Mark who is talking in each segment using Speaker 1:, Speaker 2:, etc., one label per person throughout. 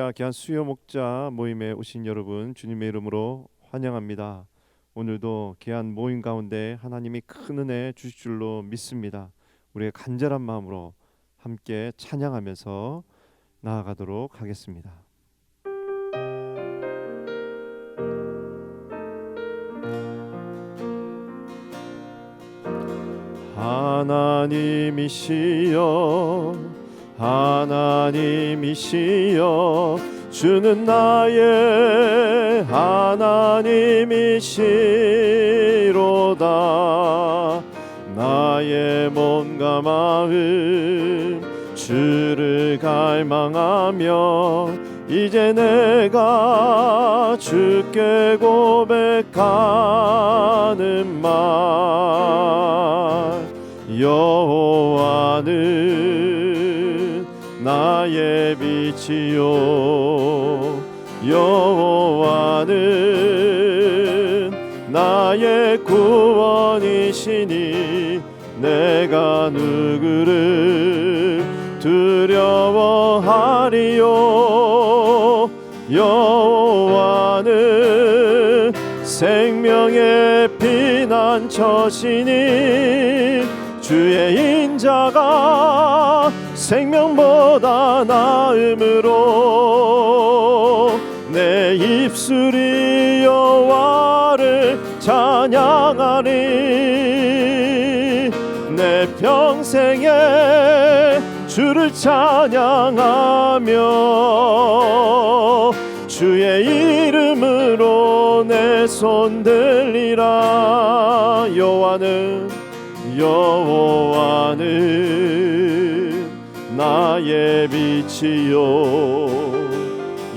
Speaker 1: 할렐루야, 귀한 수요 목자 모임에 오신 여러분 주님의 이름으로 환영합니다. 오늘도 귀한 모임 가운데 하나님이 큰 은혜 주실 줄로 믿습니다. 우리의 간절한 마음으로 함께 찬양하면서 나아가도록 하겠습니다. 하나님이시여 하나님이시여 주는 나의 하나님이시로다. 나의 몸과 마음 주를 갈망하며 이제 내가 주께 고백하는 말 여호와는 나의 빛이요 여호와는 나의 구원이시니 내가 누구를 두려워하리요. 여호와는 생명의 피난처시니 주의 인자가 생명보다 나음으로 내 입술이 여호와를 찬양하리. 내 평생에 주를 찬양하며 주의 이름으로 내 손 들리라. 여호와는 나의 빛이요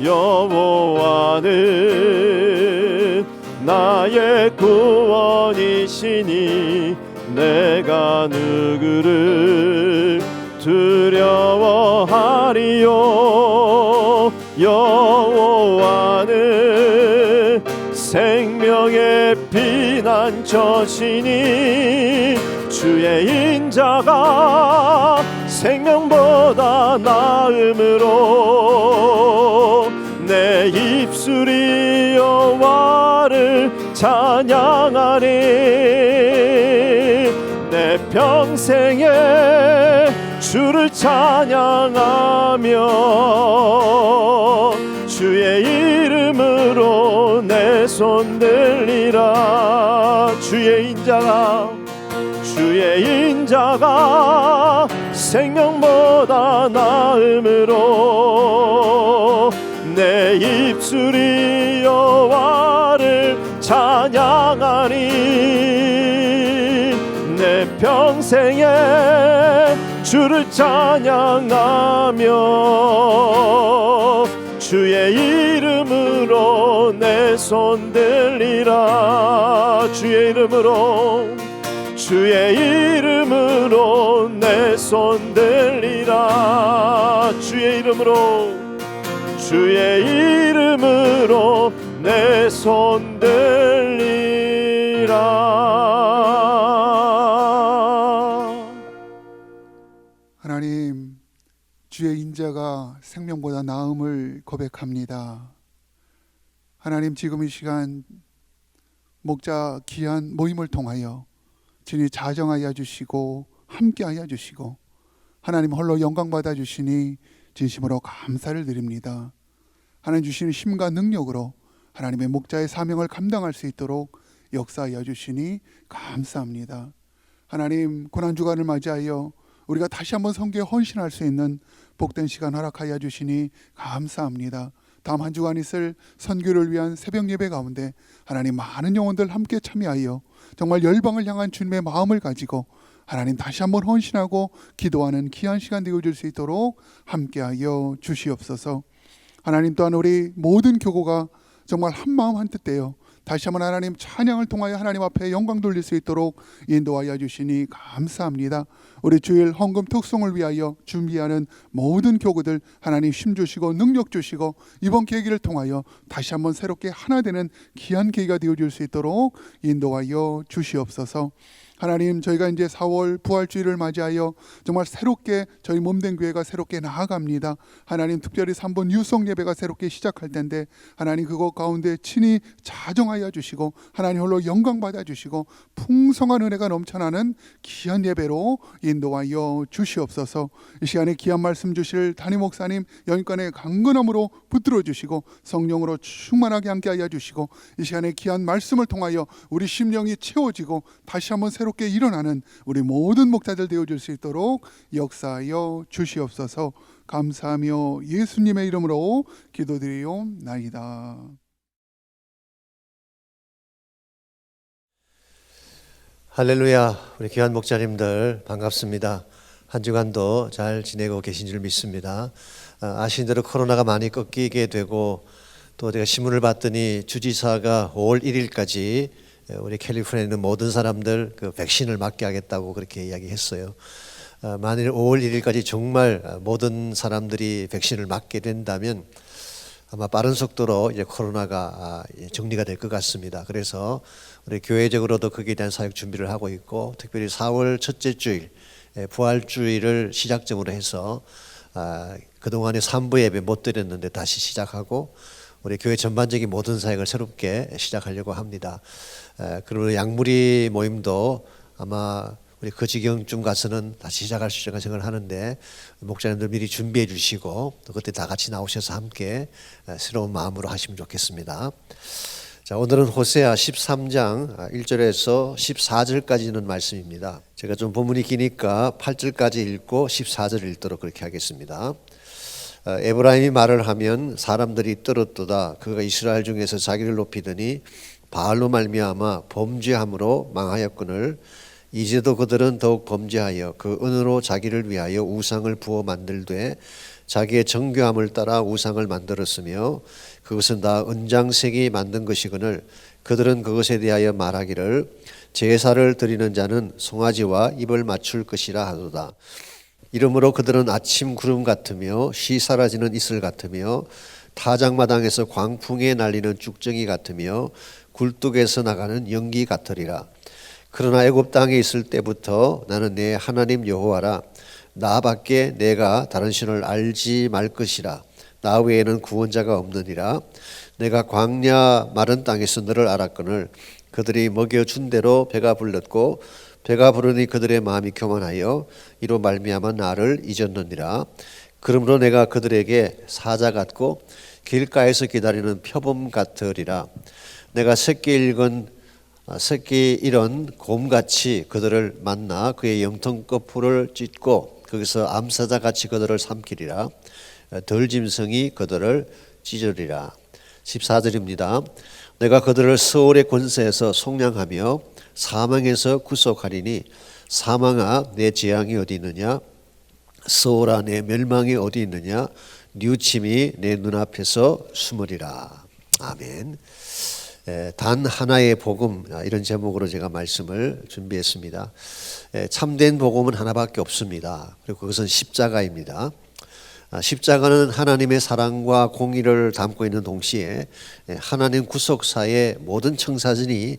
Speaker 1: 여호와는 나의 구원이시니 내가 누구를 두려워하리요. 여호와는 생명의 피난처시니 주의 인자가 생명보다 나음으로 내 입술이 여호와를 찬양하리. 내 평생에 주를 찬양하며 주의 이름으로 내 손 들리라. 주의 인자가 생명보다 나음으로 내 입술이 여호와를 찬양하리. 내 평생에 주를 찬양하며 주의 이름으로 내 손 들리라. 주의 이름으로 내 손 들리라. 주의 이름으로 내 손 들리라.
Speaker 2: 하나님, 주의 인자가 생명보다 나음을 고백합니다. 하나님, 지금 이 시간 목자 귀한 모임을 통하여 주님 자정하여 주시고 함께하여 주시고 하나님 홀로 영광 받아 주시니 진심으로 감사를 드립니다. 하나님 주시는 힘과 능력으로 하나님의 목자의 사명을 감당할 수 있도록 역사하여 주시니 감사합니다. 하나님, 고난주간을 맞이하여 우리가 다시 한번 선교에 헌신할 수 있는 복된 시간 허락하여 주시니 감사합니다. 다음 한 주간 있을 선교를 위한 새벽 예배 가운데 하나님 많은 영혼들 함께 참여하여 정말 열방을 향한 주님의 마음을 가지고 하나님 다시 한번 헌신하고 기도하는 귀한 시간 되어줄 수 있도록 함께하여 주시옵소서. 하나님, 또한 우리 모든 교구가 정말 한 마음 한 뜻 되어 다시 한번 하나님 찬양을 통하여 하나님 앞에 영광 돌릴 수 있도록 인도하여 주시니 감사합니다. 우리 주일 헌금 특송을 위하여 준비하는 모든 교구들 하나님 힘 주시고 능력 주시고 이번 계기를 통하여 다시 한번 새롭게 하나 되는 귀한 계기가 되어줄 수 있도록 인도하여 주시옵소서. 하나님, 저희가 이제 4월 부활주의를 맞이하여 정말 새롭게 저희 몸된 교회가 새롭게 나아갑니다. 하나님, 특별히 3번 유성 예배가 새롭게 시작할 텐데 하나님, 그것 가운데 친히 자정하여 주시고 하나님 홀로 영광 받아 주시고 풍성한 은혜가 넘쳐나는 귀한 예배로 인도하여 주시옵소서. 이 시간에 귀한 말씀 주실 담임 목사님 영권의 강건함으로 붙들어 주시고 성령으로 충만하게 함께하여 주시고 이 시간에 귀한 말씀을 통하여 우리 심령이 채워지고 다시 한번 새롭게 일어나는 우리 모든 목자들 되어줄 수 있도록 역사하여 주시옵소서. 감사하며 예수님의 이름으로 기도드리옵나이다.
Speaker 3: 할렐루야. 우리 귀한 목자님들 반갑습니다. 한 주간도 잘 지내고 계신 줄 믿습니다. 아시는 대로 코로나가 많이 꺾이게 되고 또 제가 신문을 봤더니 주지사가 5월 1일까지 우리 캘리포니아에 있는 모든 사람들 그 백신을 맞게 하겠다고 그렇게 이야기했어요. 만일 5월 1일까지 정말 모든 사람들이 백신을 맞게 된다면 아마 빠른 속도로 이제 코로나가 정리가 될 것 같습니다. 그래서 우리 교회적으로도 거기에 대한 사역 준비를 하고 있고, 특별히 4월 첫째 주일 부활주의를 시작점으로 해서 그동안에 3부 예배 못 드렸는데 다시 시작하고 우리 교회 전반적인 모든 사역을 새롭게 시작하려고 합니다. 그리고 양무리 모임도 아마 우리 그 지경쯤 가서는 다시 시작할 수 있을 생각을 하는데 목자님들 미리 준비해 주시고 또 그때 다 같이 나오셔서 함께 새로운 마음으로 하시면 좋겠습니다. 자, 오늘은 호세아 13장 1절에서 14절까지 있는 말씀입니다. 제가 좀 본문이 기니까 8절까지 읽고 14절 읽도록 그렇게 하겠습니다. 에브라임이 말을 하면 사람들이 떨었도다. 그가 이스라엘 중에서 자기를 높이더니 바알로 말미암아 범죄함으로 망하였거늘 이제도 그들은 더욱 범죄하여 그 은으로 자기를 위하여 우상을 부어 만들되 자기의 정교함을 따라 우상을 만들었으며 그것은 다 은장색이 만든 것이거늘 그들은 그것에 대하여 말하기를 제사를 드리는 자는 송아지와 입을 맞출 것이라 하도다. 이러므로 그들은 아침 구름 같으며 쉬 사라지는 이슬 같으며 타작마당에서 광풍에 날리는 쭉정이 같으며 굴뚝에서 나가는 연기 같으리라. 그러나 애굽 땅에 있을 때부터 나는 내 하나님 여호와라. 나밖에 내가 다른 신을 알지 말 것이라. 나 외에는 구원자가 없느니라. 내가 광야 마른 땅에서 너를 알았거늘 그들이 먹여준 대로 배가 불렀고 배가 부르니 그들의 마음이 교만하여 이로 말미암아 나를 잊었느니라. 그러므로 내가 그들에게 사자 같고 길가에서 기다리는 표범 같으리라. 내가 새끼 잃은 곰같이 그들을 만나 그의 영통꺼풀을 찢고 거기서 암사자같이 그들을 삼키리라. 덜짐승이 그들을 찢으리라. 14절입니다. 내가 그들을 서울의 권세에서 속량하며 사망에서 구속하리니 사망아 내 재앙이 어디 있느냐, 서울아 내 멸망이 어디 있느냐, 뉘우침이 내 눈앞에서 숨으리라. 아멘. 단 하나의 복음, 이런 제목으로 제가 말씀을 준비했습니다. 참된 복음은 하나밖에 없습니다. 그리고 그것은 십자가입니다. 십자가는 하나님의 사랑과 공의를 담고 있는 동시에 하나님 구속사의 모든 청사진이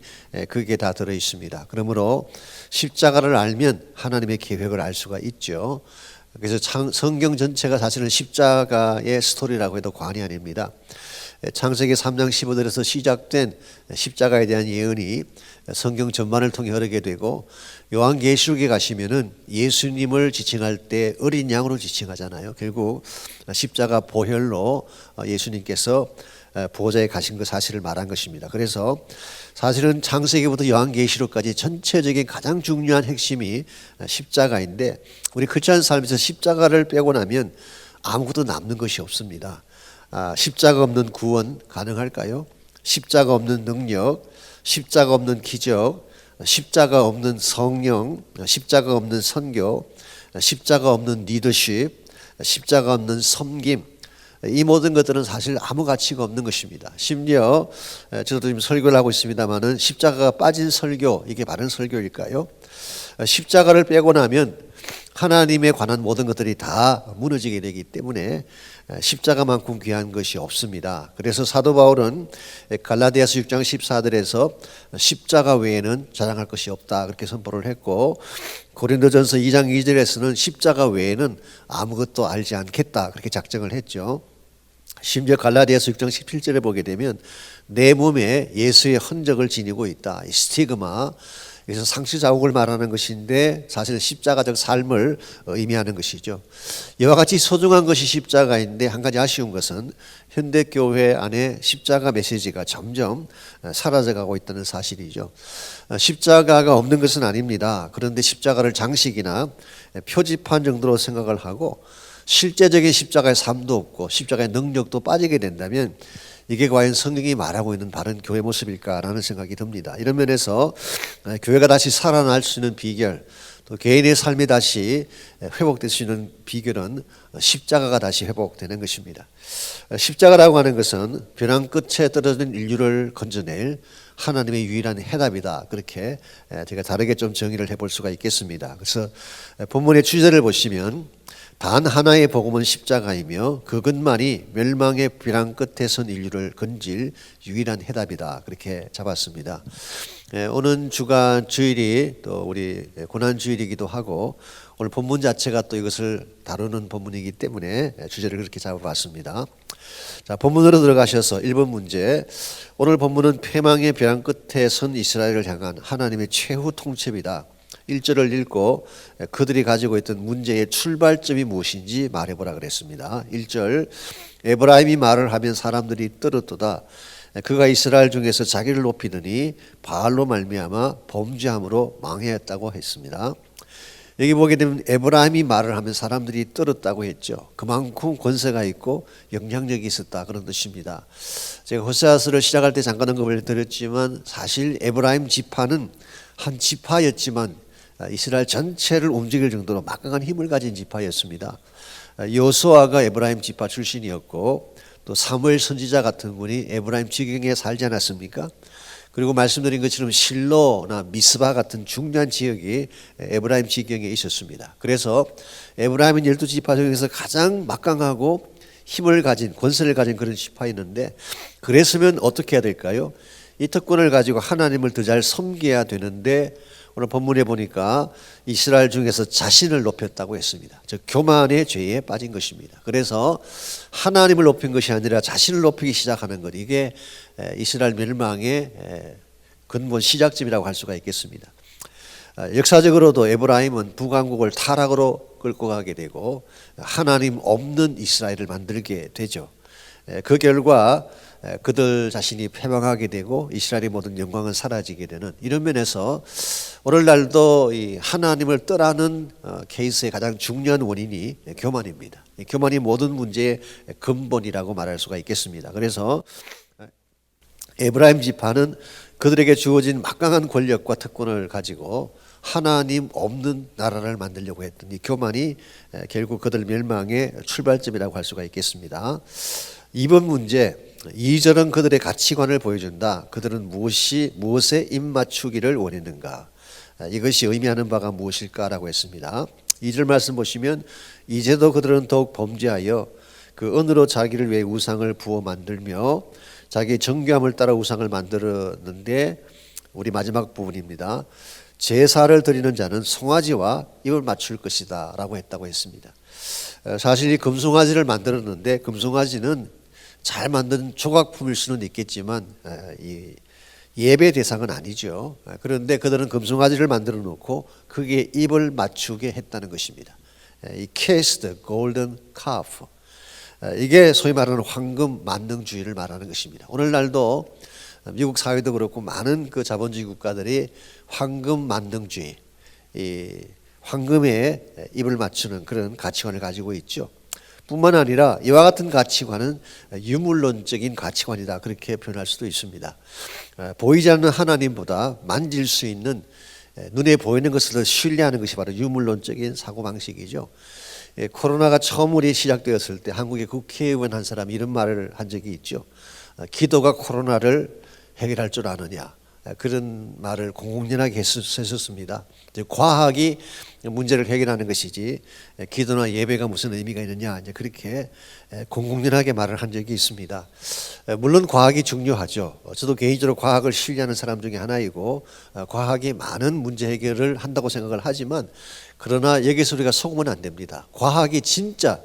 Speaker 3: 그게 다 들어 있습니다. 그러므로 십자가를 알면 하나님의 계획을 알 수가 있죠. 그래서 성경 전체가 사실은 십자가의 스토리라고 해도 과언이 아닙니다. 창세기 3장 15절에서 시작된 십자가에 대한 예언이 성경 전반을 통해 흐르게 되고, 요한계시록에 가시면은 예수님을 지칭할 때 어린 양으로 지칭하잖아요. 결국 십자가 보혈로 예수님께서 보호자에 가신 그 사실을 말한 것입니다. 그래서 사실은 창세기부터 요한계시록까지 전체적인 가장 중요한 핵심이 십자가인데, 우리 크리스찬 삶에서 십자가를 빼고 나면 아무것도 남는 것이 없습니다. 십자가 없는 구원 가능할까요? 십자가 없는 능력, 십자가 없는 기적, 십자가 없는 성령, 십자가 없는 선교, 십자가 없는 리더십, 십자가 없는 섬김, 이 모든 것들은 사실 아무 가치가 없는 것입니다. 심지어 저도 지금 설교를 하고 있습니다마는 십자가가 빠진 설교, 이게 바른 설교일까요? 십자가를 빼고 나면 하나님에 관한 모든 것들이 다 무너지게 되기 때문에 십자가만큼 귀한 것이 없습니다. 그래서 사도 바울은 갈라디아서 6장 14절에서 십자가 외에는 자랑할 것이 없다 그렇게 선포를 했고, 고린도전서 2장 2절에서는 십자가 외에는 아무것도 알지 않겠다 그렇게 작정을 했죠. 심지어 갈라디아서 6장 17절에 보게 되면 내 몸에 예수의 흔적을 지니고 있다. 이 스티그마, 여기서 상시 자국을 말하는 것인데 사실 십자가적 삶을 의미하는 것이죠. 이와 같이 소중한 것이 십자가인데 한 가지 아쉬운 것은 현대 교회 안에 십자가 메시지가 점점 사라져가고 있다는 사실이죠. 십자가가 없는 것은 아닙니다. 그런데 십자가를 장식이나 표지판 정도로 생각을 하고 실제적인 십자가의 삶도 없고 십자가의 능력도 빠지게 된다면 이게 과연 성경이 말하고 있는 바른 교회 모습일까라는 생각이 듭니다. 이런 면에서 교회가 다시 살아날 수 있는 비결, 또 개인의 삶이 다시 회복될 수 있는 비결은 십자가가 다시 회복되는 것입니다. 십자가라고 하는 것은 벼랑 끝에 떨어진 인류를 건져낼 하나님의 유일한 해답이다. 그렇게 제가 다르게 좀 정의를 해볼 수가 있겠습니다. 그래서 본문의 주제를 보시면 단 하나의 복음은 십자가이며 그것만이 멸망의 벼랑 끝에 선 인류를 건질 유일한 해답이다. 그렇게 잡았습니다. 오는 주간 주일이 또 우리 고난 주일이기도 하고 오늘 본문 자체가 또 이것을 다루는 본문이기 때문에 주제를 그렇게 잡아봤습니다. 자, 본문으로 들어가셔서 1번 문제. 오늘 본문은 폐망의 벼랑 끝에 선 이스라엘을 향한 하나님의 최후 통첩이다. 1절을 읽고 그들이 가지고 있던 문제의 출발점이 무엇인지 말해보라 그랬습니다. 1절, 에브라임이 말을 하면 사람들이 떨었도다. 그가 이스라엘 중에서 자기를 높이더니 바알로 말미암아 범죄함으로 망하였다고 했습니다. 여기 보게 되면 에브라임이 말을 하면 사람들이 떨었다고 했죠. 그만큼 권세가 있고 영향력이 있었다 그런 뜻입니다. 제가 호세아서를 시작할 때 잠깐 언급을 드렸지만 사실 에브라임 지파는 한 지파였지만 이스라엘 전체를 움직일 정도로 막강한 힘을 가진 지파였습니다. 여호수아가 에브라임 지파 출신이었고 또 사무엘 선지자 같은 분이 에브라임 지경에 살지 않았습니까? 그리고 말씀드린 것처럼 실로나 미스바 같은 중요한 지역이 에브라임 지경에 있었습니다. 그래서 에브라임은 12지파 중에서 가장 막강하고 힘을 가진 권세를 가진 그런 지파였는데, 그랬으면 어떻게 해야 될까요? 이 특권을 가지고 하나님을 더 잘 섬겨야 되는데 오늘 본문에 보니까 이스라엘 중에서 자신을 높였다고 했습니다. 즉 교만의 죄에 빠진 것입니다. 그래서 하나님을 높인 것이 아니라 자신을 높이기 시작하는 것, 이게 이스라엘 멸망의 근본 시작점이라고 할 수가 있겠습니다. 역사적으로도 에브라임은 북왕국을 타락으로 끌고 가게 되고 하나님 없는 이스라엘을 만들게 되죠. 그 결과 그들 자신이 패망하게 되고 이스라엘의 모든 영광은 사라지게 되는 이런 면에서 오늘날도 이 하나님을 떠나는 케이스의 가장 중요한 원인이 교만입니다. 교만이 모든 문제의 근본이라고 말할 수가 있겠습니다. 그래서 에브라임 지파는 그들에게 주어진 막강한 권력과 특권을 가지고 하나님 없는 나라를 만들려고 했던 이 교만이 결국 그들 멸망의 출발점이라고 할 수가 있겠습니다. 2번 문제, 2절은 그들의 가치관을 보여준다. 그들은 무엇에 입맞추기를 원했는가? 이것이 의미하는 바가 무엇일까라고 했습니다. 2절 말씀 보시면 이제도 그들은 더욱 범죄하여 그 은으로 자기를 위해 우상을 부어 만들며 자기 정교함을 따라 우상을 만들었는데, 우리 마지막 부분입니다. 제사를 드리는 자는 송아지와 입을 맞출 것이다 라고 했다고 했습니다. 사실 이 금송아지를 만들었는데 금송아지는 잘 만든 조각품일 수는 있겠지만 이 예배 대상은 아니죠. 그런데 그들은 금송아지를 만들어 놓고 그게 입을 맞추게 했다는 것입니다. 이 cast golden calf, 이게 소위 말하는 황금 만능주의를 말하는 것입니다. 오늘날도 미국 사회도 그렇고 많은 그 자본주의 국가들이 황금 만능주의, 이 황금에 입을 맞추는 그런 가치관을 가지고 있죠. 뿐만 아니라 이와 같은 가치관은 유물론적인 가치관이다 그렇게 표현할 수도 있습니다. 보이지 않는 하나님보다 만질 수 있는 눈에 보이는 것을 신뢰하는 것이 바로 유물론적인 사고방식이죠. 코로나가 처음 우리 시작되었을 때 한국의 국회의원 한 사람이 이런 말을 한 적이 있죠. 기도가 코로나를 해결할 줄 아느냐, 그런 말을 공공연하게 했었습니다. 과학이 문제를 해결하는 것이지 기도나 예배가 무슨 의미가 있느냐 이제 그렇게 공공연하게 말을 한 적이 있습니다. 물론 과학이 중요하죠. 저도 개인적으로 과학을 신뢰하는 사람 중에 하나이고 과학이 많은 문제 해결을 한다고 생각을 하지만 그러나 여기서 우리가 속으면 안 됩니다. 과학이 진짜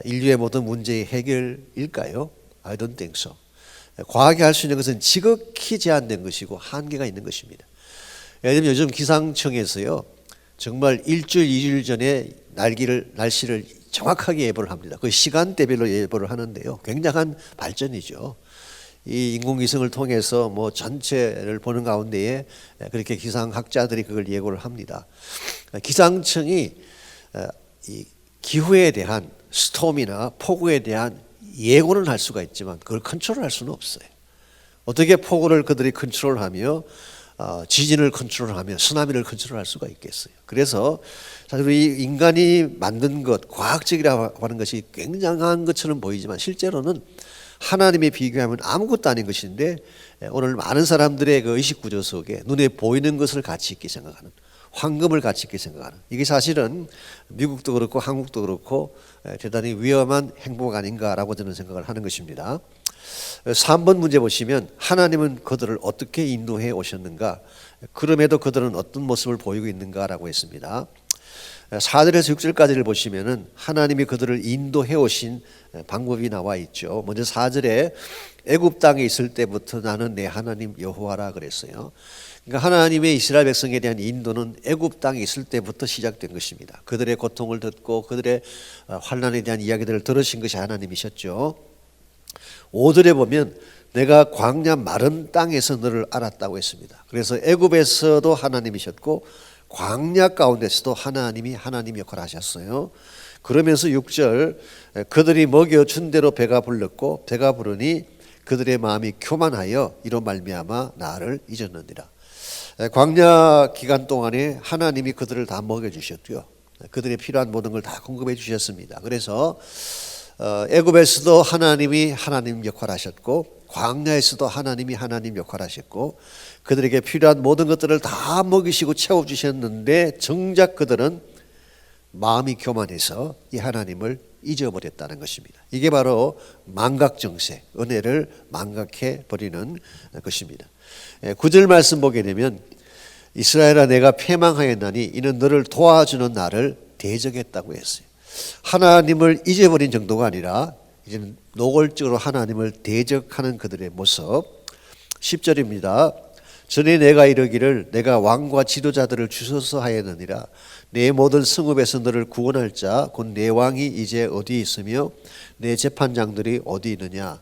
Speaker 3: 인류의 모든 문제의 해결일까요? I don't think so. 과학이 할 수 있는 것은 지극히 제한된 것이고 한계가 있는 것입니다. 예를 들면 요즘 기상청에서요 정말 일주일, 2일 전에 날씨를 정확하게 예보를 합니다. 그 시간대별로 예보를 하는데요. 굉장한 발전이죠. 이 인공위성을 통해서 뭐 전체를 보는 가운데에 그렇게 기상학자들이 그걸 예고를 합니다. 기상청이 이 기후에 대한 스톰이나 폭우에 대한 예고는 할 수가 있지만 그걸 컨트롤할 수는 없어요. 어떻게 폭우를 그들이 컨트롤하며 지진을 컨트롤하며 쓰나미를 컨트롤할 수가 있겠어요. 그래서 사실 우리 인간이 만든 것, 과학적이라고 하는 것이 굉장한 것처럼 보이지만 실제로는 하나님에 비교하면 아무것도 아닌 것인데 오늘 많은 사람들의 그 의식 구조 속에 눈에 보이는 것을 가치 있게 생각하는, 황금을 가치 있게 생각하는, 이게 사실은 미국도 그렇고 한국도 그렇고 대단히 위험한 행복 아닌가라고 저는 생각을 하는 것입니다. 3번 문제 보시면 하나님은 그들을 어떻게 인도해 오셨는가, 그럼에도 그들은 어떤 모습을 보이고 있는가라고 했습니다. 4절에서 6절까지를 보시면은 하나님이 그들을 인도해 오신 방법이 나와 있죠. 먼저 4절에 애굽 땅에 있을 때부터 나는 내 하나님 여호와라 그랬어요. 그러니까 하나님의 이스라엘 백성에 대한 인도는 애굽 땅에 있을 때부터 시작된 것입니다. 그들의 고통을 듣고 그들의 환난에 대한 이야기들을 들으신 것이 하나님이셨죠. 5절에 보면 내가 광야 마른 땅에서 너를 알았다고 했습니다. 그래서 애굽에서도 하나님이셨고 광야 가운데서도 하나님이 하나님 역할을 하셨어요. 그러면서 6절 그들이 먹여준 대로 배가 불렀고 배가 부르니 그들의 마음이 교만하여 이로 말미암아 나를 잊었느니라. 광야 기간 동안에 하나님이 그들을 다 먹여주셨고요. 그들의 필요한 모든 걸 다 공급해 주셨습니다. 그래서 애굽에서도 하나님이 하나님 역할을 하셨고 광야에서도 하나님이 하나님 역할을 하셨고 그들에게 필요한 모든 것들을 다 먹이시고 채워주셨는데 정작 그들은 마음이 교만해서 이 하나님을 잊어버렸다는 것입니다. 이게 바로 망각정세, 은혜를 망각해 버리는 것입니다. 9절 말씀 보게 되면 이스라엘아 내가 패망하였나니 이는 너를 도와주는 나를 대적했다고 했어요. 하나님을 잊어버린 정도가 아니라 이제는 노골적으로 하나님을 대적하는 그들의 모습. 10절입니다. 전에 내가 이르기를 내가 왕과 지도자들을 주소서 하였느니라. 내 모든 성읍에서 너를 구원할 자 곧 내 왕이 이제 어디 있으며 내 재판장들이 어디 있느냐.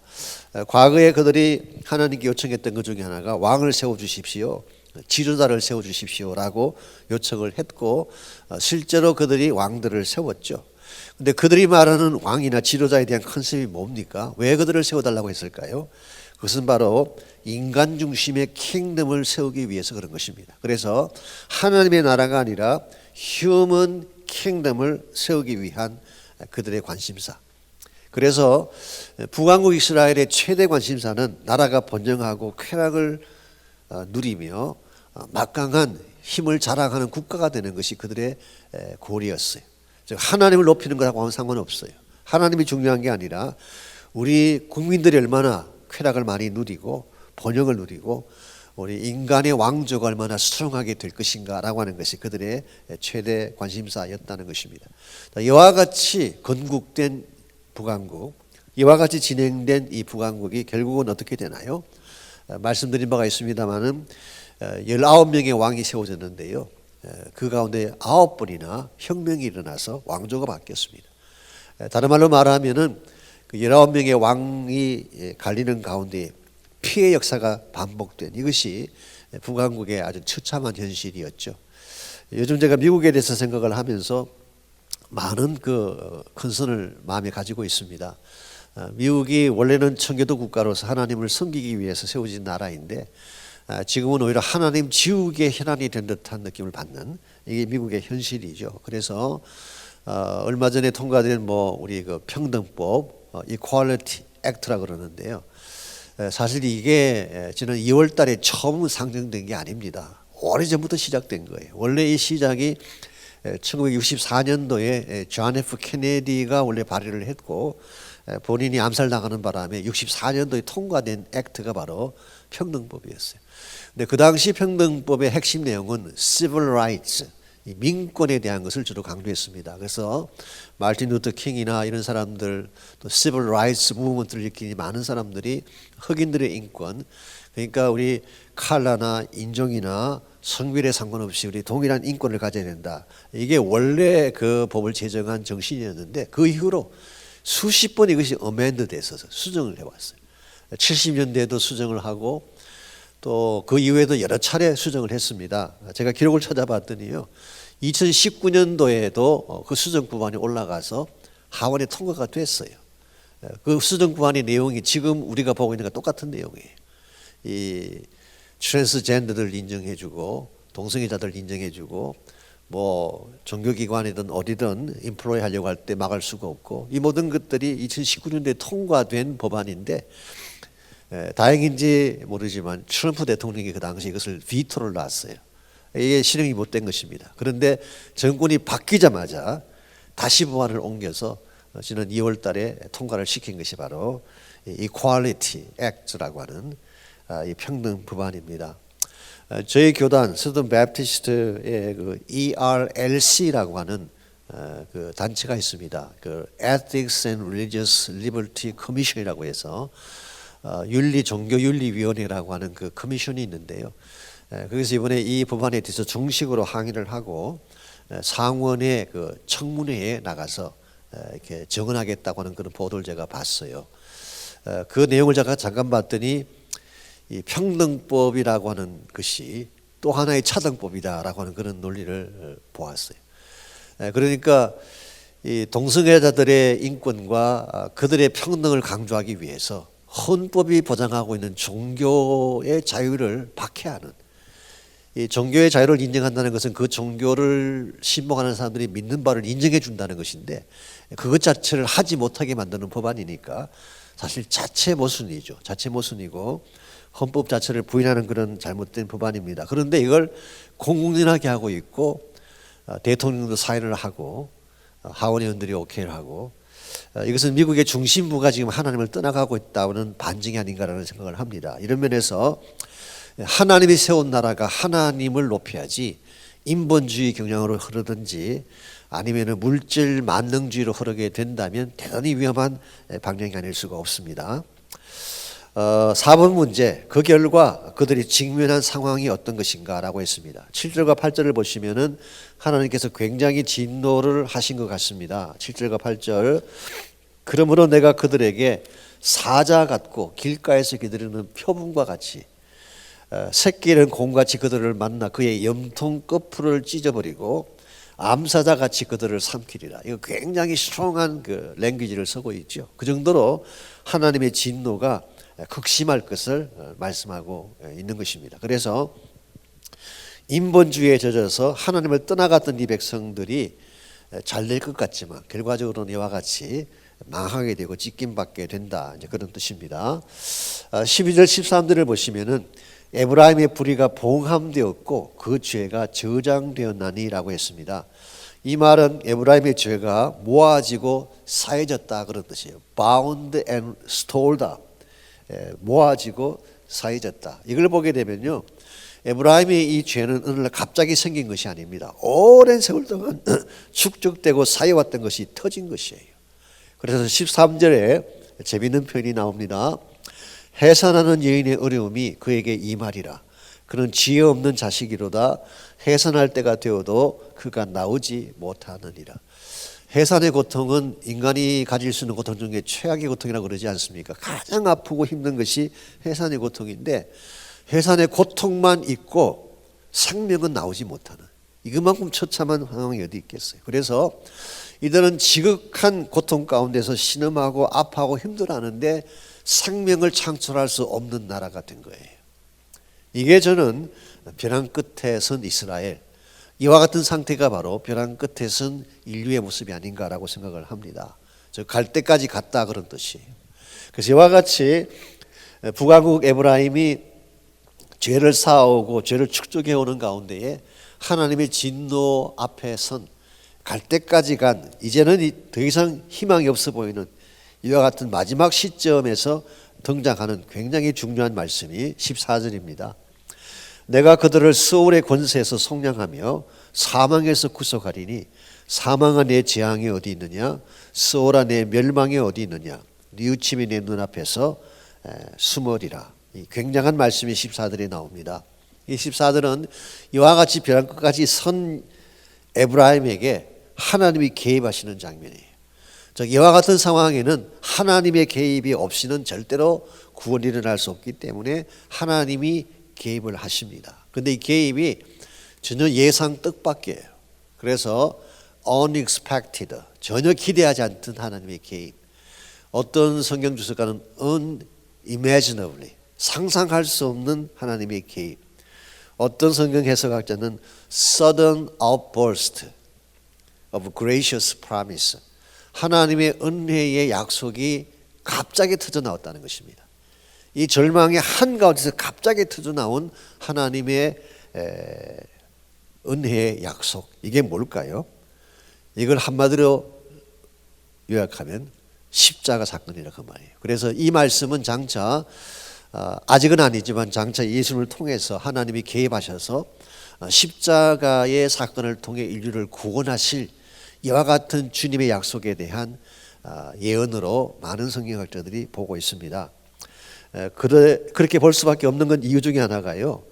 Speaker 3: 과거에 그들이 하나님께 요청했던 것 중에 하나가 왕을 세워주십시오, 지도자를 세워주십시오라고 요청을 했고 실제로 그들이 왕들을 세웠죠. 근데 그들이 말하는 왕이나 지도자에 대한 컨셉이 뭡니까? 왜 그들을 세워달라고 했을까요? 그것은 바로 인간 중심의 킹덤을 세우기 위해서 그런 것입니다. 그래서 하나님의 나라가 아니라 휴먼 킹덤을 세우기 위한 그들의 관심사. 그래서 북왕국 이스라엘의 최대 관심사는 나라가 번영하고 쾌락을 누리며 막강한 힘을 자랑하는 국가가 되는 것이 그들의 골이었어요. 즉 하나님을 높이는 것하고 아무 상관없어요. 하나님이 중요한 게 아니라 우리 국민들이 얼마나 쾌락을 많이 누리고 번영을 누리고 우리 인간의 왕조가 얼마나 스트롱하게 될 것인가라고 하는 것이 그들의 최대 관심사였다는 것입니다. 이와 같이 건국된 북왕국, 이와 같이 진행된 이 북왕국이 결국은 어떻게 되나요? 말씀드린 바가 있습니다마는 19명의 왕이 세워졌는데요. 그 가운데 9번이나 혁명이 일어나서 왕조가 바뀌었습니다. 다른 말로 말하면은 그 19명의 왕이 갈리는 가운데 피해 역사가 반복된 이것이 북왕국의 아주 처참한 현실이었죠. 요즘 제가 미국에 대해서 생각을 하면서 많은 그 컨선을 마음에 가지고 있습니다. 미국이 원래는 청교도 국가로서 하나님을 섬기기 위해서 세워진 나라인데 지금은 오히려 하나님 지옥의 현안이 된 듯한 느낌을 받는 이게 미국의 현실이죠. 그래서 얼마 전에 통과된 우리 그 평등법 Equality Act라 그러는데요. 사실 이게 지난 2월 달에 처음 상정된 게 아닙니다. 오래전부터 시작된 거예요. 원래 이 시작이 1964년도에 존 F 케네디가 원래 발의를 했고 본인이 암살당하는 바람에 64년도에 통과된 액트가 바로 평등법이었어요. 근데 그 당시 평등법의 핵심 내용은 civil rights, 이 민권에 대한 것을 주로 강조했습니다. 그래서 마틴 루터 킹이나 이런 사람들, 또 civil rights 무브먼트를 일으킨 많은 사람들이 흑인들의 인권, 그러니까 우리 칼라나 인종이나 성별에 상관없이 우리 동일한 인권을 가져야 된다. 이게 원래 그 법을 제정한 정신이었는데 그 이후로 수십 번 이것이 어멘드 돼서 수정을 해왔어요. 70년대에도 수정을 하고 또 그 이후에도 여러 차례 수정을 했습니다. 제가 기록을 찾아봤더니요, 2019년도에도 그 수정 구간이 올라가서 하원에 통과가 됐어요. 그 수정 구간의 내용이 지금 우리가 보고 있는 것 똑같은 내용이에요. 이 트랜스젠더들 인정해주고 동성애자들 인정해주고 뭐 종교기관이든 어디든 인플로이 하려고 할 때 막을 수가 없고, 이 모든 것들이 2019년도에 통과된 법안인데 다행인지 모르지만 트럼프 대통령이 그 당시 이것을 비토를 놨어요. 이게 실행이 못된 것입니다. 그런데 정권이 바뀌자마자 다시 법안을 옮겨서 지난 2월 달에 통과를 시킨 것이 바로 Equality Act라고 하는 이 평등 법안입니다. 저희 교단 서던 베프티스트의 그 ERLC라고 하는 그 단체가 있습니다. 그 Ethics and Religious Liberty Commission이라고 해서 윤리 종교윤리위원회라고 하는 그 커미션이 있는데요. 거기서 이번에 이 법안에 대해서 정식으로 항의를 하고 상원의 그 청문회에 나가서 이렇게 정언하겠다고 하는 그런 보도를 제가 봤어요. 그 내용을 제가 잠깐 봤더니 이 평등법이라고 하는 것이 또 하나의 차등법이다라고 하는 그런 논리를 보았어요. 그러니까 이 동성애자들의 인권과 그들의 평등을 강조하기 위해서 헌법이 보장하고 있는 종교의 자유를 박해하는, 이 종교의 자유를 인정한다는 것은 그 종교를 신봉하는 사람들이 믿는 바를 인정해 준다는 것인데, 그것 자체를 하지 못하게 만드는 법안이니까 사실 자체 모순이죠. 자체 모순이고 헌법 자체를 부인하는 그런 잘못된 법안입니다. 그런데 이걸 공공연하게 하고 있고 대통령도 사인을 하고 하원 의원들이 오케이를 하고, 이것은 미국의 중심부가 지금 하나님을 떠나가고 있다는 반증이 아닌가라는 생각을 합니다. 이런 면에서 하나님이 세운 나라가 하나님을 높여야지 인본주의 경향으로 흐르든지 아니면 물질 만능주의로 흐르게 된다면 대단히 위험한 방향이 아닐 수가 없습니다. 4번 문제, 그 결과 그들이 직면한 상황이 어떤 것인가라고 했습니다. 7절과 8절을 보시면은 하나님께서 굉장히 진노를 하신 것 같습니다. 7절과 8절, 그러므로 내가 그들에게 사자 같고 길가에서 기다리는 표범과 같이 새끼는 곰같이 그들을 만나 그의 염통 끝풀을 찢어버리고 암사자같이 그들을 삼키리라. 이거 굉장히 스트롱한 그 랭귀지를 쓰고 있죠. 그 정도로 하나님의 진노가 극심할 것을 말씀하고 있는 것입니다. 그래서 인본주의에 젖어서 하나님을 떠나갔던 이 백성들이 잘 될 것 같지만 결과적으로는 이와 같이 망하게 되고 찢김받게 된다, 이제 그런 뜻입니다. 12절 13절을 보시면은 에브라임의 불의가 봉함되었고 그 죄가 저장되었나니라고 했습니다. 이 말은 에브라임의 죄가 모아지고 사해졌다 그런 뜻이에요. Bound and stored up, 모아지고 사해졌다. 이걸 보게 되면요, 에브라임의 이 죄는 어느 날 갑자기 생긴 것이 아닙니다. 오랜 세월 동안 축적되고 쌓여왔던 것이 터진 것이에요. 그래서 13절에 재미있는 표현이 나옵니다. 해산하는 여인의 어려움이 그에게 임하리라. 그는 지혜 없는 자식이로다. 해산할 때가 되어도 그가 나오지 못하느니라. 해산의 고통은 인간이 가질 수 있는 고통 중에 최악의 고통이라고 그러지 않습니까? 가장 아프고 힘든 것이 해산의 고통인데, 해산의 고통만 있고 생명은 나오지 못하는, 이것만큼 처참한 상황이 어디 있겠어요. 그래서 이들은 지극한 고통 가운데서 신음하고 아파하고 힘들어하는데 생명을 창출할 수 없는 나라가 된 거예요. 이게 저는 벼랑 끝에 선 이스라엘, 이와 같은 상태가 바로 벼랑 끝에 선 인류의 모습이 아닌가라고 생각을 합니다. 저 갈 때까지 갔다 그런 뜻이에요. 그래서 이와 같이 북왕국 에브라임이 죄를 쌓아오고 죄를 축적해 오는 가운데에 하나님의 진노 앞에 선 갈 때까지 간 이제는 더 이상 희망이 없어 보이는 이와 같은 마지막 시점에서 등장하는 굉장히 중요한 말씀이 14절입니다. 내가 그들을 스올의 권세에서 속량하며 사망에서 구속하리니 사망아 내 재앙이 어디 있느냐 스올아 내 멸망이 어디 있느냐 뉘우침이 내 눈앞에서 숨으리라. 이 굉장한 말씀이 14절에 나옵니다. 이 14절은 이와 같이 벼랑 끝까지 선 에브라임에게 하나님이 개입하시는 장면이에요. 즉 이와 같은 상황에는 하나님의 개입이 없이는 절대로 구원이 일어날 수 없기 때문에 하나님이 개입을 하십니다. 그런데 이 개입이 전혀 예상 뜻밖이에요. 그래서 unexpected, 전혀 기대하지 않던 하나님의 개입. 어떤 성경 주석가는 unimaginably, 상상할 수 없는 하나님의 개입. 어떤 성경 해석학자는 sudden outburst of gracious promise, 하나님의 은혜의 약속이 갑자기 터져 나왔다는 것입니다. 이 절망의 한가운데서 갑자기 터져 나온 하나님의 은혜의 약속, 이게 뭘까요? 이걸 한마디로 요약하면 십자가 사건이라고 말이에요. 그래서 이 말씀은 장차 아직은 아니지만 장차 예수님을 통해서 하나님이 개입하셔서 십자가의 사건을 통해 인류를 구원하실 이와 같은 주님의 약속에 대한 예언으로 많은 성경학자들이 보고 있습니다. 그렇게 볼 수밖에 없는 건 이유 중에 하나가요.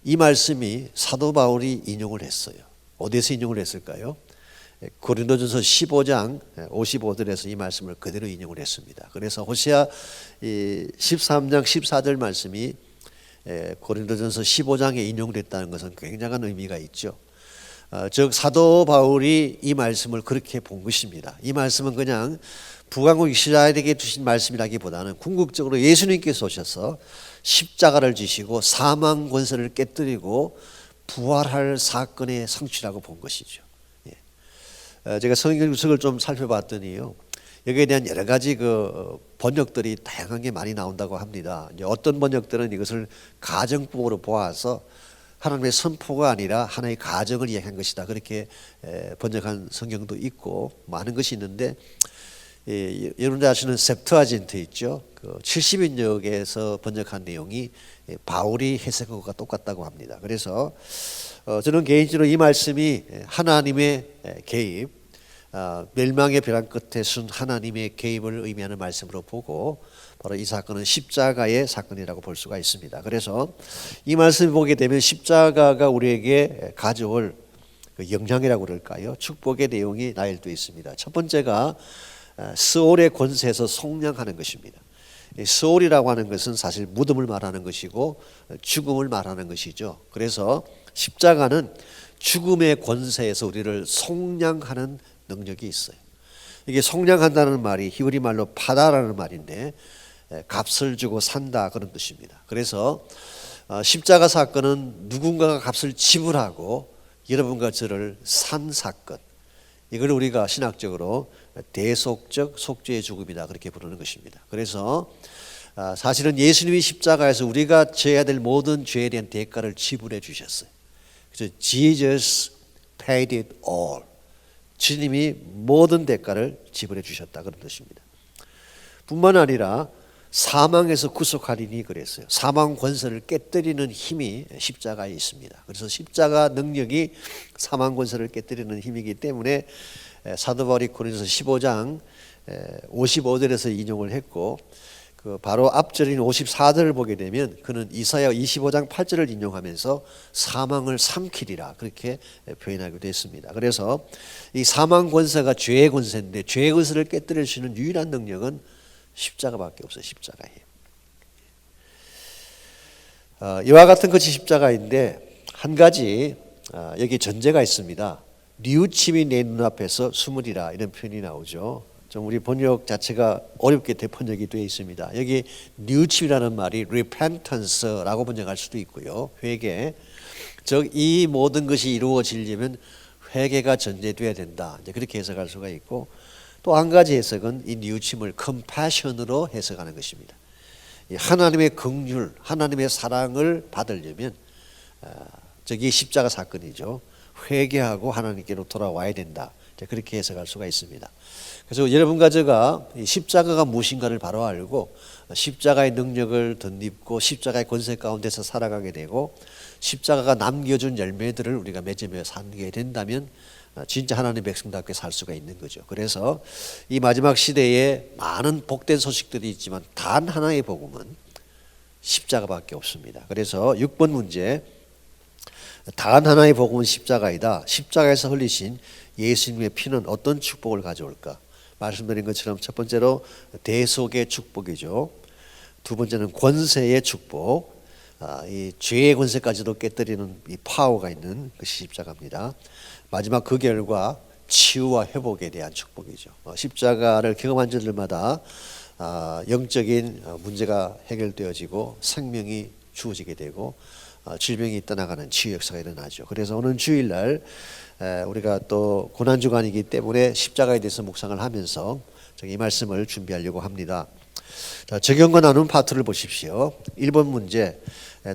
Speaker 3: 이 말씀이 사도 바울이 인용을 했어요. 어디에서 인용을 했을까요? 고린도전서 15장 55절에서 이 말씀을 그대로 인용을 했습니다. 그래서 호세아 13장 14절 말씀이 고린도전서 15장에 인용됐다는 것은 굉장한 의미가 있죠. 즉 사도 바울이 이 말씀을 그렇게 본 것입니다. 이 말씀은 그냥 북왕국 이스라엘에게 주신 말씀이라기보다는 궁극적으로 예수님께서 오셔서 십자가를 지시고 사망 권세를 깨뜨리고 부활할 사건의 성취라고 본 것이죠. 제가 성경 주석을 좀 살펴봤더니요, 여기에 대한 여러 가지 번역들이 다양한 게 많이 나온다고 합니다. 이제 어떤 번역들은 이것을 가정법으로 보아서 하나님의 선포가 아니라 하나의 가정을 이야기한 것이다, 그렇게 번역한 성경도 있고 많은 것이 있는데, 여러분들 아시는 셉트아진트 있죠? 70인역에서 번역한 내용이 바울이 해석한 것과 똑같다고 합니다. 그래서 저는 개인적으로 이 말씀이 하나님의 개입, 멸망의 벼랑 끝에 순 하나님의 개입을 의미하는 말씀으로 보고, 바로 이 사건은 십자가의 사건이라고 볼 수가 있습니다. 그래서 이 말씀을 보게 되면 십자가가 우리에게 가져올 영향이라고 그럴까요? 축복의 내용이 나열되어 있습니다. 첫 번째가 스올의 권세에서 속량하는 것입니다. 스올이라고 하는 것은 사실 무덤을 말하는 것이고 죽음을 말하는 것이죠. 그래서 십자가는 죽음의 권세에서 우리를 속량하는 능력이 있어요. 이게 속량한다는 말이 히브리 말로 파다라는 말인데 값을 주고 산다, 그런 뜻입니다. 그래서 십자가 사건은 누군가가 값을 지불하고 여러분과 저를 산 사건, 이걸 우리가 신학적으로 대속적 속죄의 죽음이다, 그렇게 부르는 것입니다. 그래서 사실은 예수님이 십자가에서 우리가 져야 될 모든 죄에 대한 대가를 지불해 주셨어요. 그래서 Jesus paid it all. 주님이 모든 대가를 지불해 주셨다, 그런 뜻입니다. 뿐만 아니라 사망에서 구속하리니 그랬어요. 사망 권세를 깨뜨리는 힘이 십자가에 있습니다. 그래서 십자가 능력이 사망 권세를 깨뜨리는 힘이기 때문에 사도 바울이 고린도서 15장 55절에서 인용을 했고, 바로 앞절인 54절을 보게 되면 그는 이사야 25장 8절을 인용하면서 사망을 삼키리라, 그렇게 표현하기도 했습니다. 그래서 이 사망 권세가 죄의 권세인데 죄의 권세를 깨뜨릴 수 있는 유일한 능력은 십자가밖에 없어요. 십자가예요. 이와 같은 것이 십자가인데 한 가지 여기 전제가 있습니다. 뉘우침이 내 눈앞에서 숨으리라, 이런 표현이 나오죠. 좀 우리 번역 자체가 어렵게 대번역이 되어 있습니다. 여기 뉘우침이라는 말이 repentance라고 번역할 수도 있고요. 회개. 즉 이 모든 것이 이루어지려면 회개가 전제돼야 된다, 이제 그렇게 해석할 수가 있고, 또 한 가지 해석은 이 뉘우침을 compassion으로 해석하는 것입니다. 이 하나님의 긍휼, 하나님의 사랑을 받으려면 저기 십자가 사건이죠. 회개하고 하나님께로 돌아와야 된다. 그렇게 해석할 수가 있습니다. 그래서 여러분과 제가 이 십자가가 무엇인가를 바로 알고 십자가의 능력을 덧입고 십자가의 권세 가운데서 살아가게 되고 십자가가 남겨준 열매들을 우리가 맺으며 살게 된다면 진짜 하나님의 백성답게 살 수가 있는 거죠. 그래서 이 마지막 시대에 많은 복된 소식들이 있지만 단 하나의 복음은 십자가밖에 없습니다. 그래서 6번 문제, 단 하나의 복음은 십자가이다. 십자가에서 흘리신 예수님의 피는 어떤 축복을 가져올까? 말씀드린 것처럼 첫 번째로 대속의 축복이죠. 두 번째는 권세의 축복, 이 죄의 권세까지도 깨뜨리는 이 파워가 있는 것이 십자가입니다. 마지막 그 결과 치유와 회복에 대한 축복이죠. 십자가를 경험한 자들마다 영적인 문제가 해결되어지고 생명이 주어지게 되고 질병이 떠나가는 치유 역사가 일어나죠. 그래서 오늘 주일날 우리가 또 고난주간이기 때문에 십자가에 대해서 묵상을 하면서 이 말씀을 준비하려고 합니다. 자, 적용과 나눈 파트를 보십시오. 1번 문제,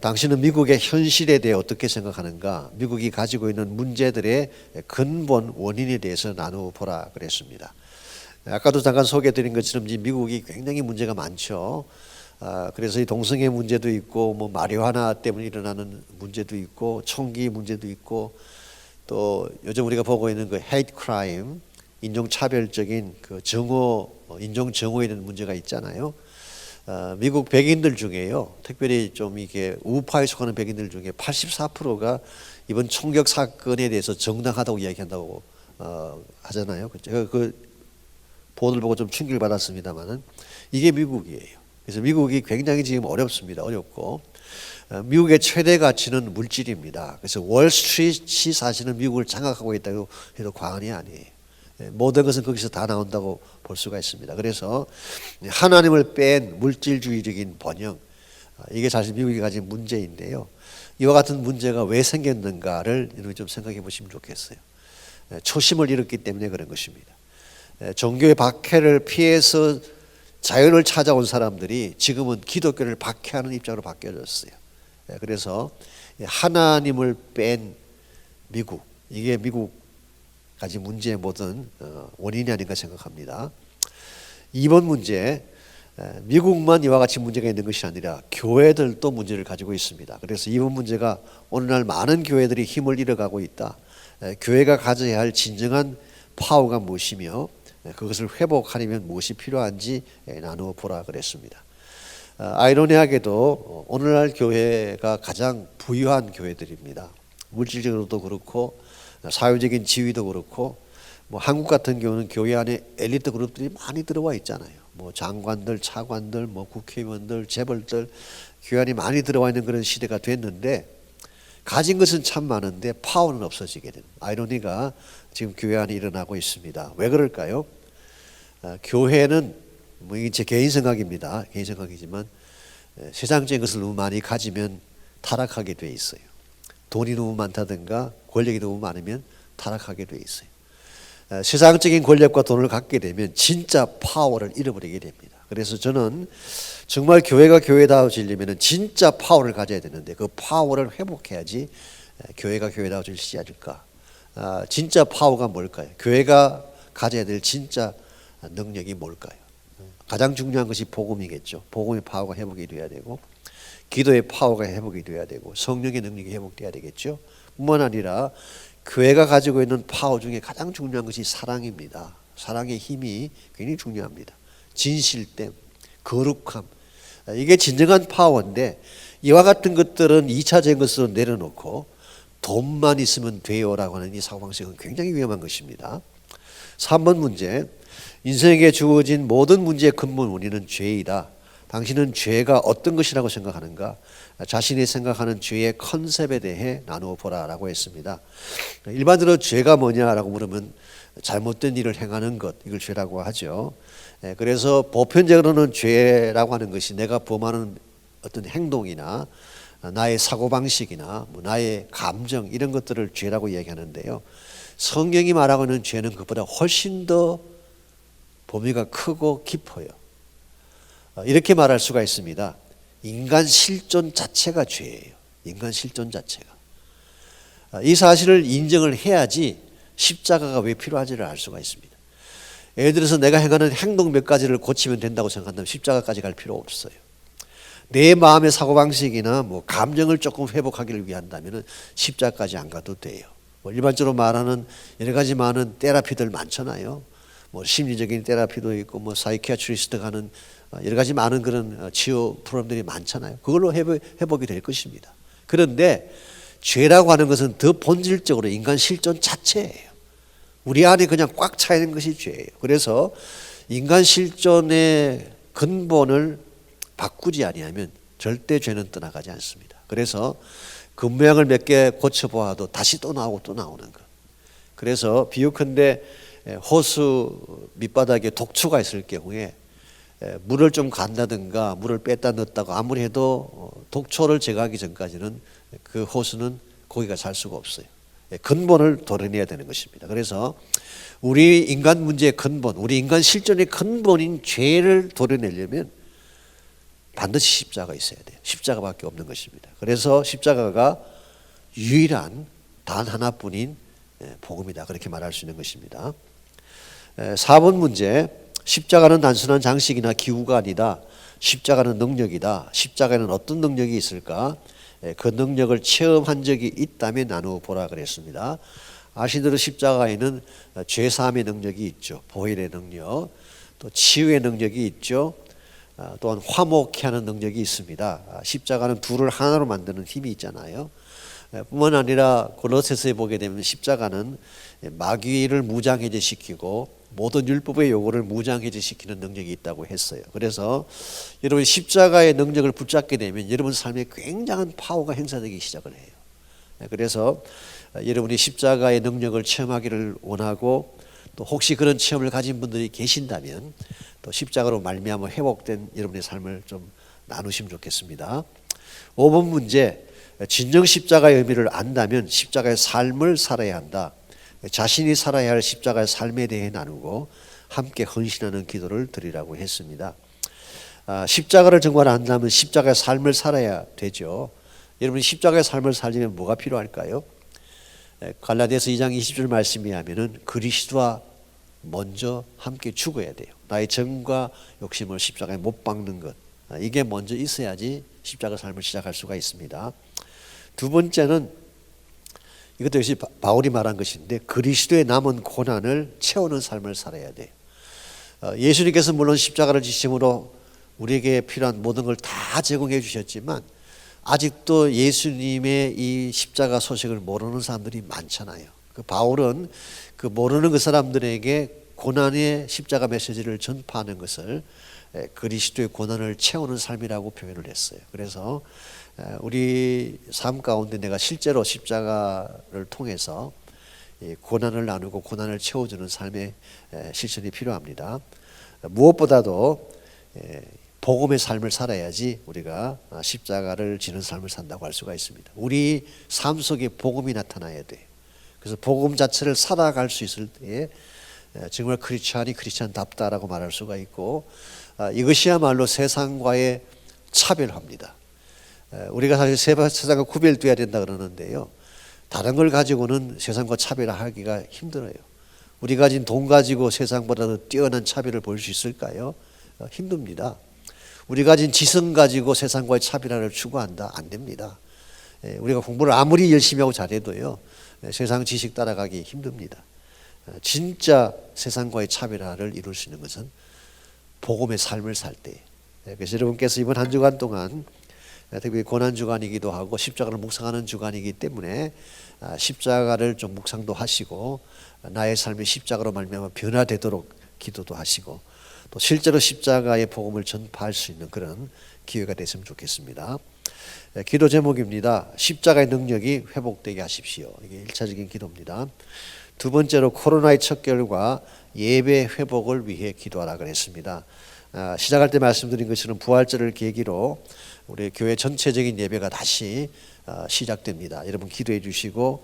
Speaker 3: 당신은 미국의 현실에 대해 어떻게 생각하는가? 미국이 가지고 있는 문제들의 근본 원인에 대해서 나누어보라 그랬습니다. 아까도 잠깐 소개해드린 것처럼 미국이 굉장히 문제가 많죠. 그래서 이 동성애 문제도 있고 뭐 마리화나 때문에 일어나는 문제도 있고 총기 문제도 있고 또 요즘 우리가 보고 있는 그 hate crime, 인종차별적인 그 정오, 인종 정오에 대한 문제가 있잖아요. 미국 백인들 중에요, 특별히 좀 이게 우파에 속하는 백인들 중에 84%가 이번 총격 사건에 대해서 정당하다고 이야기한다고 하잖아요. 그 보도를 보고 좀 충격을 받았습니다만은 이게 미국이에요. 그래서 미국이 굉장히 지금 어렵습니다. 어렵고 미국의 최대 가치는 물질입니다. 그래서 월스트리트이 사실은 미국을 장악하고 있다고 해도 과언이 아니에요. 모든 것은 거기서 다 나온다고 볼 수가 있습니다. 그래서 하나님을 뺀 물질주의적인 번영, 이게 사실 미국이 가진 문제인데요. 이와 같은 문제가 왜 생겼는가를 여러분이 좀 생각해 보시면 좋겠어요. 초심을 잃었기 때문에 그런 것입니다. 종교의 박해를 피해서 자연을 찾아온 사람들이 지금은 기독교를 박해하는 입장으로 바뀌어졌어요. 그래서 하나님을 뺀 미국, 이게 미국 가진 문제의 모든 원인이 아닌가 생각합니다. 2번 문제, 미국만 이와 같이 문제가 있는 것이 아니라 교회들도 문제를 가지고 있습니다. 그래서 2번 문제가 오늘날 많은 교회들이 힘을 잃어가고 있다. 교회가 가져야 할 진정한 파워가 무엇이며 그것을 회복하려면 무엇이 필요한지 나누어 보라 그랬습니다. 아이러니하게도 오늘날 교회가 가장 부유한 교회들입니다. 물질적으로도 그렇고 사회적인 지위도 그렇고 뭐 한국 같은 경우는 교회 안에 엘리트 그룹들이 많이 들어와 있잖아요. 뭐 장관들, 차관들, 뭐 국회의원들, 재벌들 교회 안에 많이 들어와 있는 그런 시대가 됐는데 가진 것은 참 많은데 파워는 없어지게 되는 아이러니가 지금 교회 안에 일어나고 있습니다. 왜 그럴까요? 교회는 뭐 이게 제 개인 생각입니다. 개인 생각이지만 세상적인 것을 너무 많이 가지면 타락하게 돼 있어요. 돈이 너무 많다든가 권력이 너무 많으면 타락하게 돼 있어요. 세상적인 권력과 돈을 갖게 되면 진짜 파워를 잃어버리게 됩니다. 그래서 저는 정말 교회가 교회다워지려면 진짜 파워를 가져야 되는데 그 파워를 회복해야지 교회가 교회다워지지 않을까. 진짜 파워가 뭘까요? 교회가 가져야 될 진짜 능력이 뭘까요? 가장 중요한 것이 복음이겠죠. 복음의 파워가 회복이 돼야 되고 기도의 파워가 회복이 돼야 되고 성령의 능력이 회복돼야 되겠죠. 뿐만 아니라 교회가 가지고 있는 파워 중에 가장 중요한 것이 사랑입니다. 사랑의 힘이 굉장히 중요합니다. 진실됨, 거룩함, 이게 진정한 파워인데 이와 같은 것들은 2차적인 것으로 내려놓고 돈만 있으면 돼요라고 하는 이 사고방식은 굉장히 위험한 것입니다. 3번 문제, 인생에게 주어진 모든 문제의 근본 원인은 죄이다. 당신은 죄가 어떤 것이라고 생각하는가? 자신이 생각하는 죄의 컨셉에 대해 나누어 보라라고 했습니다. 일반적으로 죄가 뭐냐라고 물으면 잘못된 일을 행하는 것, 이걸 죄라고 하죠. 그래서 보편적으로는 죄라고 하는 것이 내가 범하는 어떤 행동이나 나의 사고방식이나 나의 감정 이런 것들을 죄라고 이야기하는데요. 성경이 말하고 있는 죄는 그것보다 훨씬 더 범위가 크고 깊어요. 이렇게 말할 수가 있습니다. 인간 실존 자체가 죄예요. 인간 실존 자체가. 이 사실을 인정을 해야지 십자가가 왜 필요한지를 알 수가 있습니다. 예를 들어서 내가 행하는 행동 몇 가지를 고치면 된다고 생각한다면 십자가까지 갈 필요 없어요. 내 마음의 사고방식이나 뭐 감정을 조금 회복하기를 위한다면 십자가까지 안 가도 돼요. 뭐 일반적으로 말하는 여러 가지 많은 테라피들 많잖아요. 뭐 심리적인 테라피도 있고 뭐 사이키아트리스트 가는 여러 가지 많은 그런 치유 프로그램들이 많잖아요. 그걸로 회복이 될 것입니다. 그런데 죄라고 하는 것은 더 본질적으로 인간 실존 자체예요. 우리 안에 그냥 꽉 차 있는 것이 죄예요. 그래서 인간 실존의 근본을 바꾸지 아니하면 절대 죄는 떠나가지 않습니다. 그래서 그 모양을 몇 개 고쳐보아도 다시 또 나오고 또 나오는 것. 그래서 비유컨대 호수 밑바닥에 독초가 있을 경우에 물을 좀 간다든가 물을 뺐다 넣었다고 아무리 해도 독초를 제거하기 전까지는 그 호수는 고기가 살 수가 없어요. 근본을 도려내야 되는 것입니다. 그래서 우리 인간 문제의 근본, 우리 인간 실존의 근본인 죄를 도려내려면 반드시 십자가가 있어야 돼요. 십자가밖에 없는 것입니다. 그래서 십자가가 유일한 단 하나뿐인 복음이다. 그렇게 말할 수 있는 것입니다. 4번 문제, 십자가는 단순한 장식이나 기구가 아니다. 십자가는 능력이다. 십자가에는 어떤 능력이 있을까? 그 능력을 체험한 적이 있다면 나누어보라 그랬습니다. 아시대로 십자가에는 죄사함의 능력이 있죠. 보혈의 능력, 또 치유의 능력이 있죠. 또한 화목케 하는 능력이 있습니다. 십자가는 둘을 하나로 만드는 힘이 있잖아요. 뿐만 아니라 골로새서에 보게 되면 십자가는 마귀를 무장해제시키고 모든 율법의 요구를 무장해제시키는 능력이 있다고 했어요. 그래서 여러분 십자가의 능력을 붙잡게 되면 여러분 삶에 굉장한 파워가 행사되기 시작을 해요. 그래서 여러분이 십자가의 능력을 체험하기를 원하고 또 혹시 그런 체험을 가진 분들이 계신다면 또 십자가로 말미암아 회복된 여러분의 삶을 좀 나누시면 좋겠습니다. 5번 문제, 진정 십자가의 의미를 안다면 십자가의 삶을 살아야 한다. 자신이 살아야 할 십자가의 삶에 대해 나누고 함께 헌신하는 기도를 드리라고 했습니다. 십자가를 정말 안다면 십자가의 삶을 살아야 되죠. 여러분이 십자가의 삶을 살려면 뭐가 필요할까요? 갈라디아서 2장 20절 말씀에 하면은 그리스도와 먼저 함께 죽어야 돼요. 나의 정과 욕심을 십자가에 못 박는 것, 이게 먼저 있어야지 십자가 삶을 시작할 수가 있습니다. 두 번째는 이것도 역시 바울이 말한 것인데 그리스도의 남은 고난을 채우는 삶을 살아야 돼요. 예수님께서 물론 십자가를 지심으로 우리에게 필요한 모든 걸 다 제공해 주셨지만 아직도 예수님의 이 십자가 소식을 모르는 사람들이 많잖아요. 그 바울은 그 모르는 그 사람들에게 고난의 십자가 메시지를 전파하는 것을 그리스도의 고난을 채우는 삶이라고 표현을 했어요. 그래서 우리 삶 가운데 내가 실제로 십자가를 통해서 고난을 나누고 고난을 채워주는 삶의 실천이 필요합니다. 무엇보다도 복음의 삶을 살아야지 우리가 십자가를 지는 삶을 산다고 할 수가 있습니다. 우리 삶 속에 복음이 나타나야 돼요. 그래서 복음 자체를 살아갈 수 있을 때에 정말 크리스찬이 크리스찬답다라고 말할 수가 있고 이것이야말로 세상과의 차별합니다. 우리가 사실 세상과 구별돼야 된다 그러는데요. 다른 걸 가지고는 세상과 차별하기가 힘들어요. 우리 가진 돈 가지고 세상보다 더 뛰어난 차별을 볼 수 있을까요? 힘듭니다. 우리 가진 지성 가지고 세상과의 차별화를 추구한다? 안 됩니다. 우리가 공부를 아무리 열심히 하고 잘해도요. 세상 지식 따라가기 힘듭니다. 진짜 세상과의 차별화를 이룰 수 있는 것은 복음의 삶을 살 때. 그래서 여러분께서 이번 한 주간 동안 특히 고난 주간이기도 하고 십자가를 묵상하는 주간이기 때문에 십자가를 좀 묵상도 하시고 나의 삶이 십자가로 말미암아 변화되도록 기도도 하시고 또 실제로 십자가의 복음을 전파할 수 있는 그런 기회가 됐으면 좋겠습니다. 기도 제목입니다. 십자가의 능력이 회복되게 하십시오. 이게 1차적인 기도입니다. 두 번째로 코로나의 척결과 예배 회복을 위해 기도하라 그랬습니다. 시작할 때 말씀드린 것처럼 부활절을 계기로 우리 교회 전체적인 예배가 다시 시작됩니다. 여러분 기도해 주시고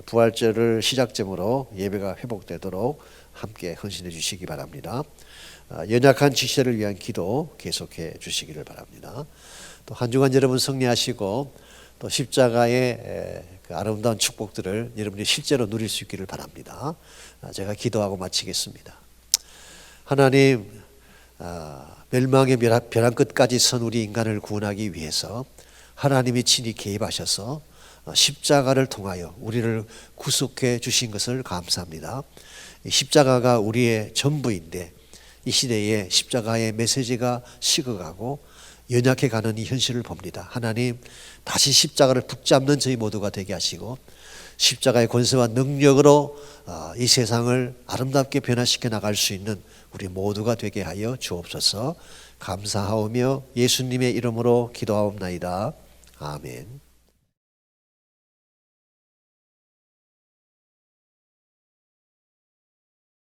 Speaker 3: 부활절을 시작점으로 예배가 회복되도록 함께 헌신해 주시기 바랍니다. 연약한 지체를 위한 기도 계속해 주시기를 바랍니다. 또 한 주간 여러분 승리하시고 또 십자가의 그 아름다운 축복들을 여러분이 실제로 누릴 수 있기를 바랍니다. 제가 기도하고 마치겠습니다. 하나님, 멸망의 벼랑 끝까지 선 우리 인간을 구원하기 위해서 하나님이 친히 개입하셔서 십자가를 통하여 우리를 구속해 주신 것을 감사합니다. 십자가가 우리의 전부인데 이 시대에 십자가의 메시지가 식어가고 연약해가는 이 현실을 봅니다. 하나님, 다시 십자가를 붙잡는 저희 모두가 되게 하시고 십자가의 권세와 능력으로 이 세상을 아름답게 변화시켜 나갈 수 있는 우리 모두가 되게 하여 주옵소서. 감사하오며 예수님의 이름으로 기도하옵나이다. 아멘.